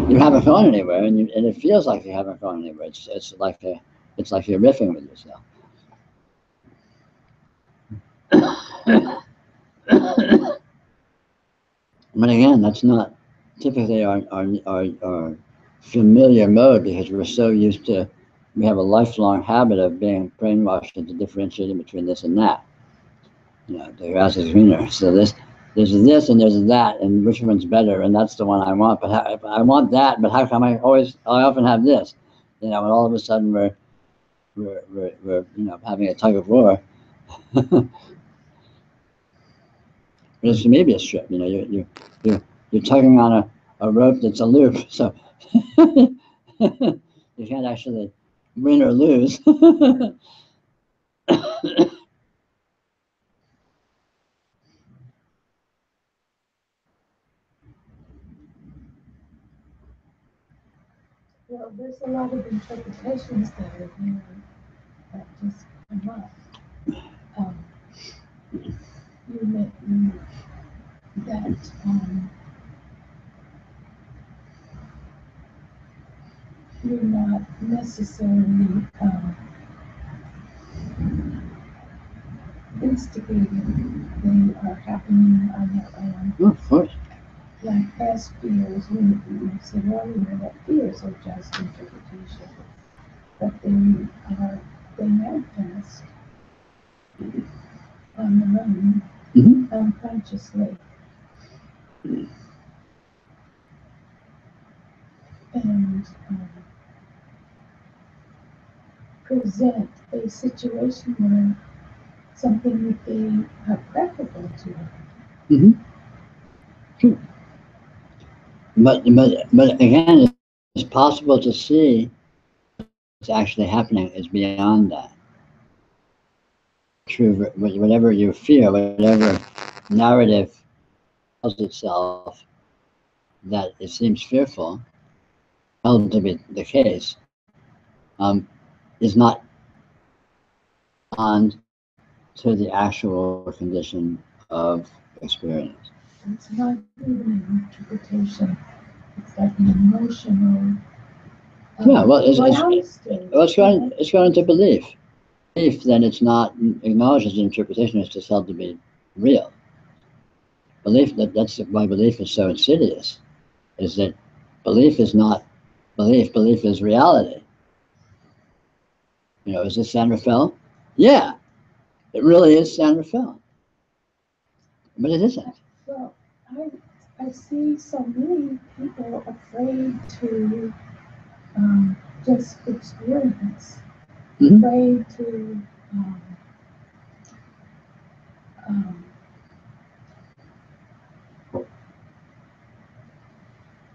you haven't gone anywhere, and it feels like you haven't gone anywhere. It's like you're riffing with yourself. But again, that's not typically our familiar mode, because we're so used to, we have a lifelong habit of being brainwashed into differentiating between this and that. The grass is greener. So there's this and there's that, and which one's better? And that's the one I want. But I want that. But how come I often have this? And all of a sudden we're having a tug of war. It's a Mobius strip. You know, you're tugging on a rope that's a loop, so you can't actually win or lose. Well, there's a lot of interpretations that are there that just come up. You meant that you're not necessarily instigating. They are happening on their own. Oh, of course. Like as fears, you said earlier that fears are just interpretation, but they manifest on their own, unconsciously. And present a situation where something would be preferable to them. True. But again, it's possible to see what's actually happening is beyond that. True, whatever you fear, whatever narrative tells itself that it seems fearful, held to be the case, is not on to the actual condition of experience. It's not even an interpretation. It's like an emotional. Yeah, well, it's going into belief. Belief, then it's not acknowledged as an interpretation, it's just held to be real. Belief, that's why belief is so insidious, is that belief is not belief, belief is reality. You know, is this San Rafael? Yeah, it really is San Rafael. But it isn't. Well, I see so many people afraid to just experience, afraid to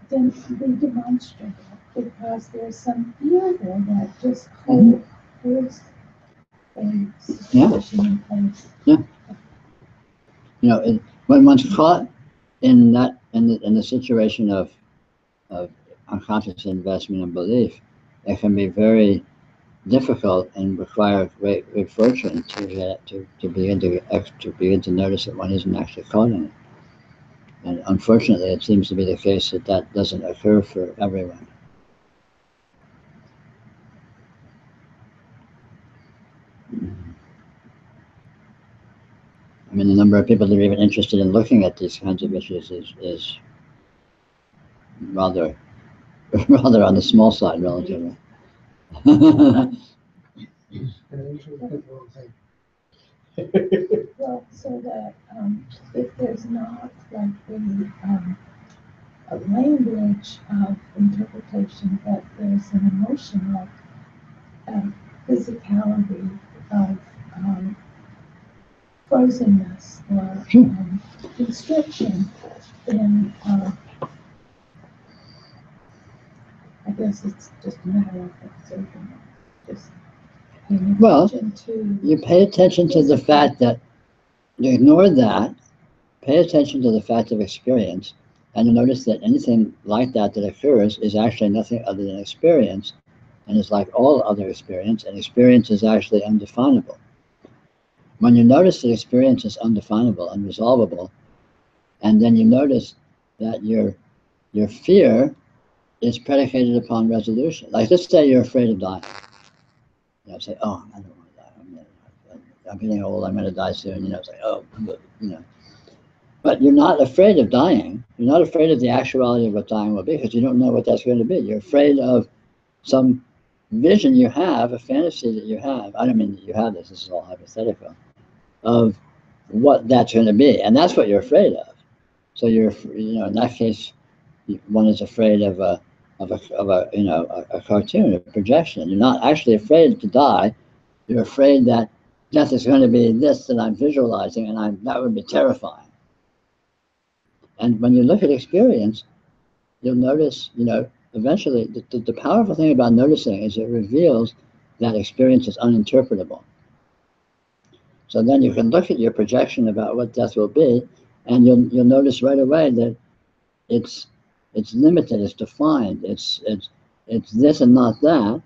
then be demonstrated because there's some fear there that just holds a situation in place. Yeah. You know, when one's caught in that in the situation of unconscious investment and belief, it can be very difficult and require great fortune to begin to notice that one isn't actually caught in it. And unfortunately, it seems to be the case that doesn't occur for everyone. I mean, the number of people that are even interested in looking at these kinds of issues is rather on the small side, relatively. Well, so that if there's not like a language of interpretation, but there's an emotional physicality of frozenness or constriction, then I guess it's just a matter of observing it. Just paying attention to. You pay attention to the fact that you ignore that, pay attention to the fact of experience, and you notice that anything like that occurs is actually nothing other than experience, and is like all other experience, and experience is actually undefinable. When you notice that experience is undefinable, unresolvable, and then you notice that your fear is predicated upon resolution. Like, let's say you're afraid of dying. You know, say, oh, I don't want to die. I'm getting old. I'm going to die soon. You know, it's like, oh, you know. But you're not afraid of dying. You're not afraid of the actuality of what dying will be because you don't know what that's going to be. You're afraid of some vision you have, a fantasy that you have. I don't mean that you have this. This is all hypothetical. Of what that's going to be, and that's what you're afraid of. So you're, you know, in that case, one is afraid of a you know, a cartoon, a projection. You're not actually afraid to die. You're afraid that death is going to be this that I'm visualizing, and that would be terrifying. And when you look at experience, you'll notice, you know, eventually the powerful thing about noticing is it reveals that experience is uninterpretable. So then you can look at your projection about what death will be, and you'll notice right away that it's limited, it's defined, it's this and not that.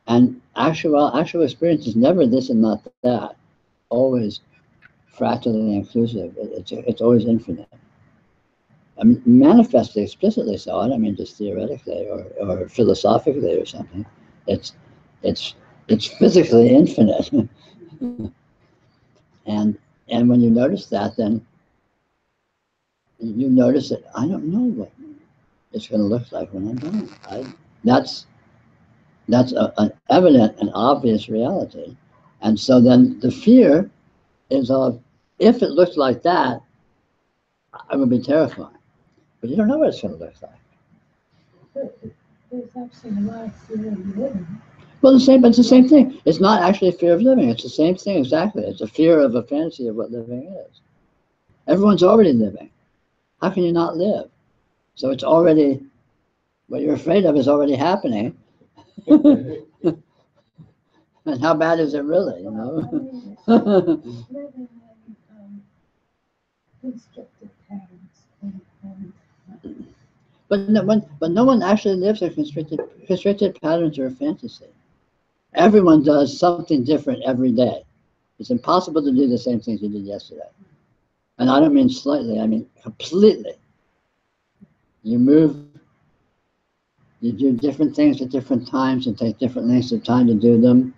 And actual experience is never this and not that. Always fractally inclusive. It's always infinite. I mean, manifestly, explicitly so. I don't mean just theoretically or philosophically or something. It's physically infinite. and when you notice that, then you notice that I don't know what it's going to look like when I'm done. That's an evident and obvious reality. And so then the fear is of, if it looks like that, I would be terrified. But you don't know what it's going to look like. But there's actually a lot of fear of living. Well, but it's the same thing. It's not actually a fear of living. It's the same thing exactly. It's a fear of a fantasy of what living is. Everyone's already living. How can you not live? So it's already, what you're afraid of is already happening. And how bad is it really, you know? Living in constricted patterns But no one actually lives in constricted patterns or a fantasy. Everyone does something different every day. It's impossible to do the same things you did yesterday. And I don't mean slightly, I mean completely. You move, you do different things at different times and take different lengths of time to do them.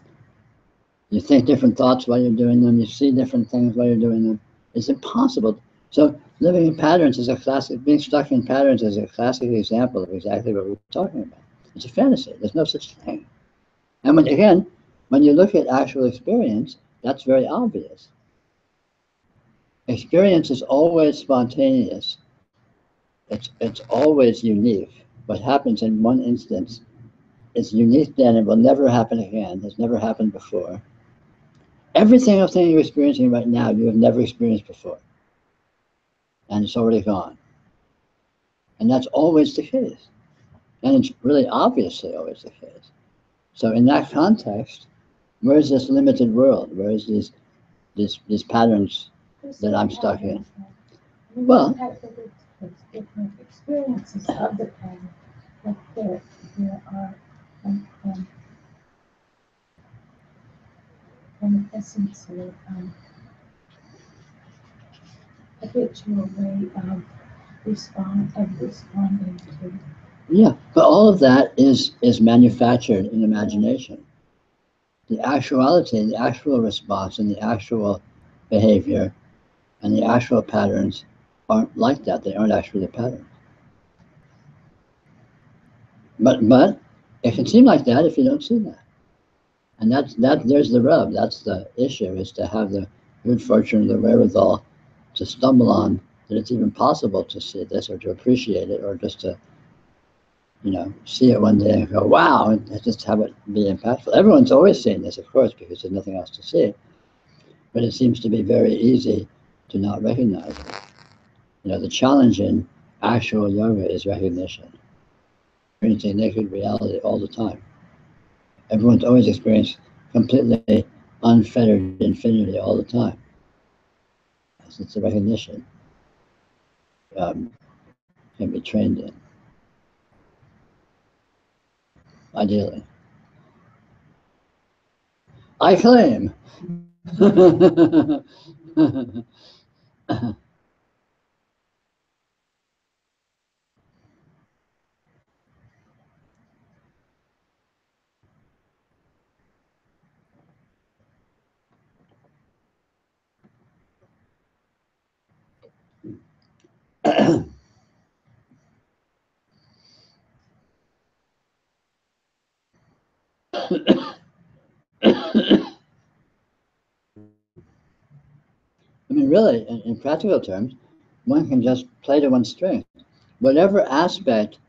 You think different thoughts while you're doing them. You see different things while you're doing them. It's impossible. So living in patterns is a classic, being stuck in patterns is a classic example of exactly what we're talking about. It's a fantasy. There's no such thing. And when you look at actual experience, that's very obvious. Experience is always spontaneous. It's always unique. What happens in one instance is unique then and will never happen again. Has never happened before. Every single thing you're experiencing right now, you have never experienced before. And it's already gone. And that's always the case. And it's really obviously always the case. So in that context, where's this limited world? Where's these patterns that I'm stuck in? Well, it's different experiences of the pattern, but there are an essence or habitual way of responding to. yeah, but all of that is manufactured in imagination. The actuality, the actual response, and the actual behavior, and the actual patterns aren't like that. They aren't actually the patterns. But it can seem like that if you don't see that. And there's the rub. That's the issue, is to have the good fortune, the wherewithal to stumble on that it's even possible to see this or to appreciate it or just to, you know, see it one day and go, wow, and just have it be impactful. Everyone's always seen this, of course, because there's nothing else to see. But it seems to be very easy to not recognize it. You know, the challenge in actual yoga is recognition. Experiencing naked reality all the time. Everyone's always experienced completely unfettered infinity all the time. It's a recognition can be trained in, ideally. I claim. I mean, really, in practical terms, one can just play to one's strength. Whatever aspect,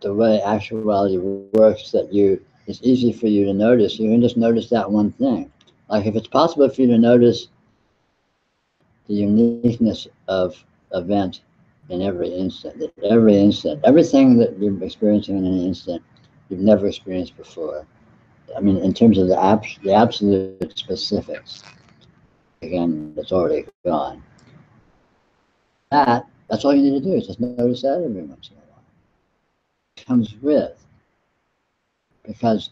the way actuality works, that it's easy for you to notice, you can just notice that one thing. Like if it's possible for you to notice the uniqueness of event in every instant. That every instant, everything that you're experiencing in an instant, you've never experienced before. I mean, in terms of the absolute specifics, again, it's already gone. That's all you need to do is just notice that every once in a while. It comes with, because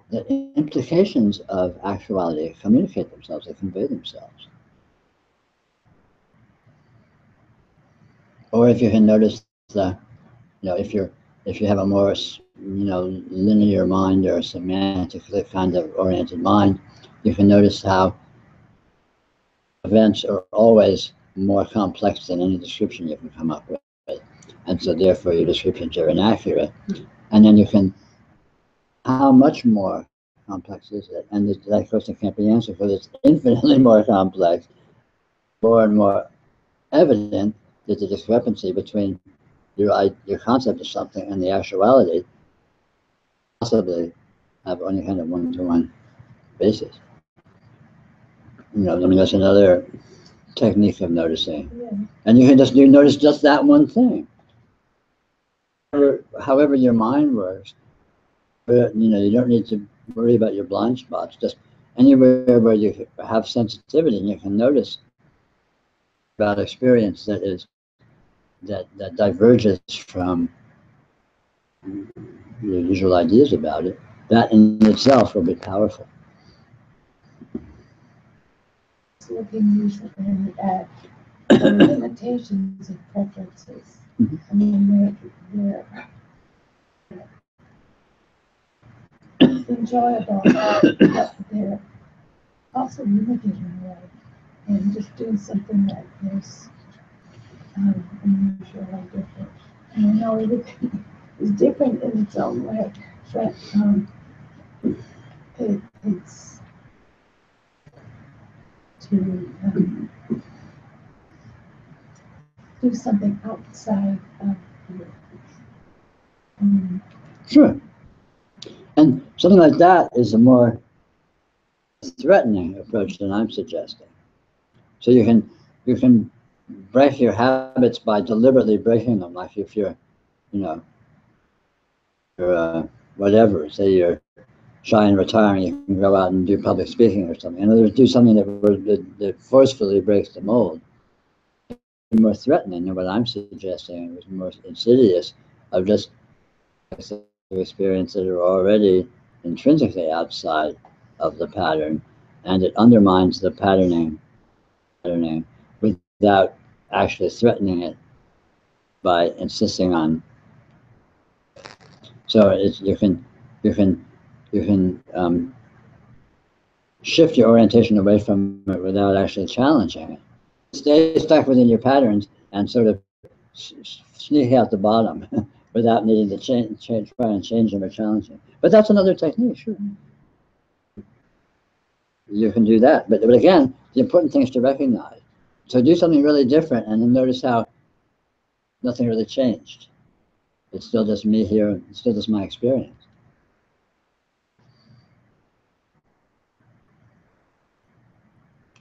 the implications of actuality communicate themselves, they convey themselves. Or if you can notice the, if you have a more, linear mind or semantically kind of oriented mind, you can notice how events are always more complex than any description you can come up with. And so therefore your descriptions are inaccurate. And then you can, how much more complex is it? And that question can't be answered because it's infinitely more complex, more and more evident that the discrepancy between your concept of something and the actuality possibly have any kind of one-to-one basis. That's another technique of noticing. Yeah. And you can you notice just that one thing. However your mind works, you don't need to worry about your blind spots. Just anywhere where you have sensitivity and you can notice about experience that diverges from your usual ideas about it, that in itself will be powerful. Looking recently at the limitations of preferences. Mhm. I mean, they're enjoyable, but they're also limiting in a way. And just doing something that is unusually different. And I know everything is different in its own way, but it's to do something outside of your Sure. And something like that is a more threatening approach than I'm suggesting. So you can break your habits by deliberately breaking them. Like if you're whatever, say you're shy and retiring, you can go out and do public speaking or something. In other words, do something that forcefully breaks the mold. More threatening than what I'm suggesting. It was more insidious of just experiences that are already intrinsically outside of the pattern, and it undermines the patterning without actually threatening it by insisting on. So you can shift your orientation away from it without actually challenging it. Stay stuck within your patterns and sort of sneak out the bottom without needing to try and change them or challenge them. But that's another technique, sure. You can do that. But again, the important thing is to recognize. So do something really different and then notice how nothing really changed. It's still just me here. It's still just my experience.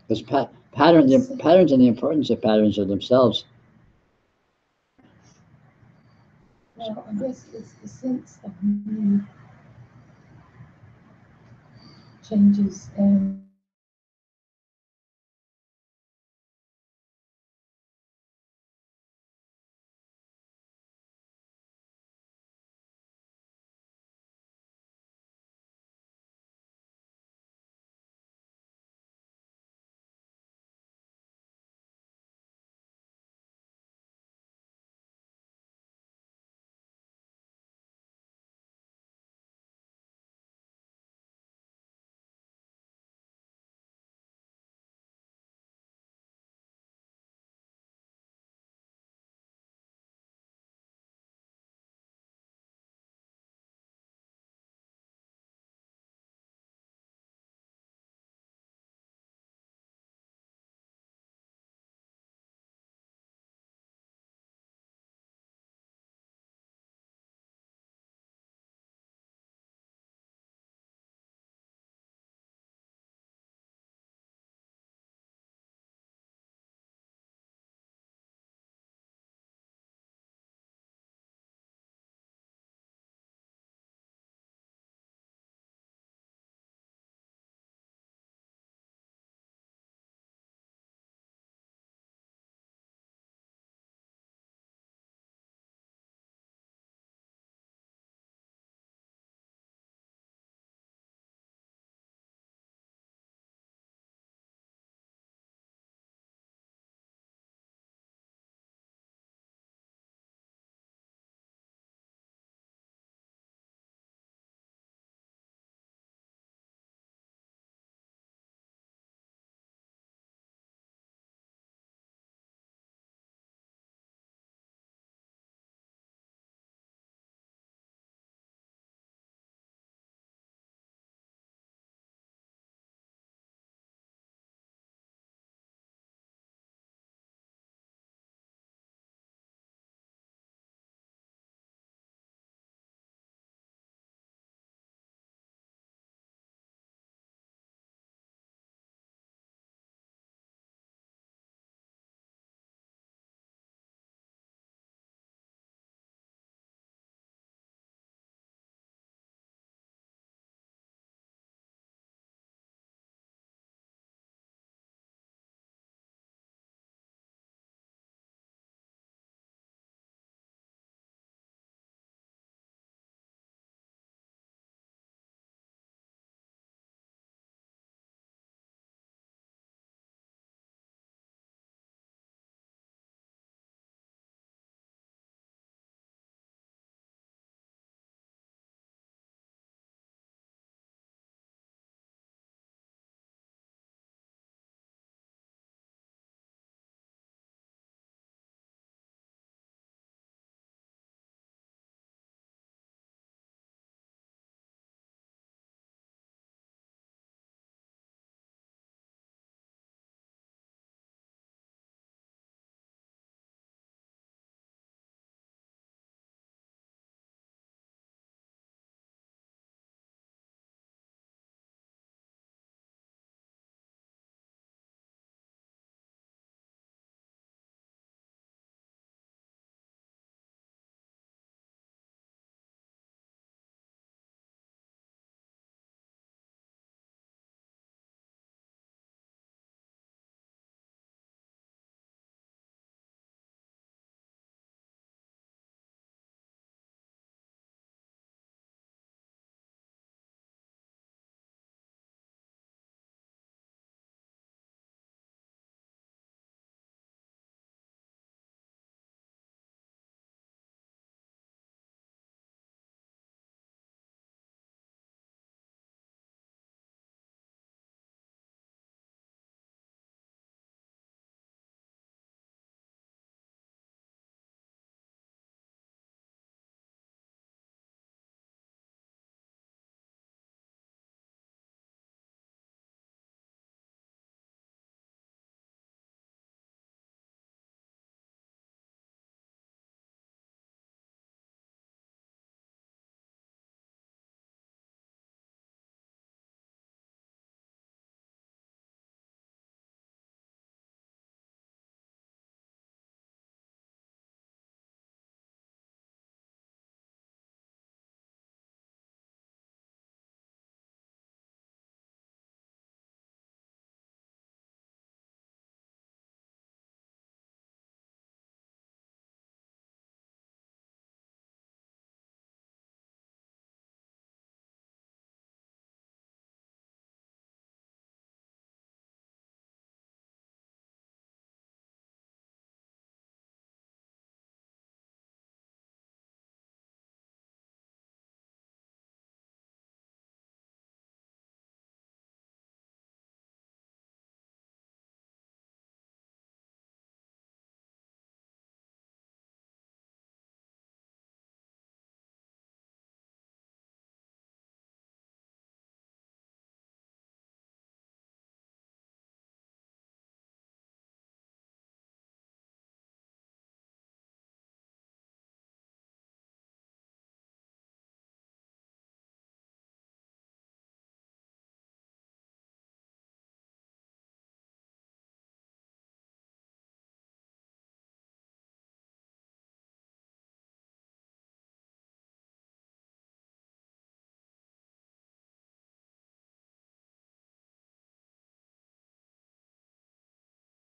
Because patterns and the importance of patterns are themselves. Well, I guess it's the sense of me changes and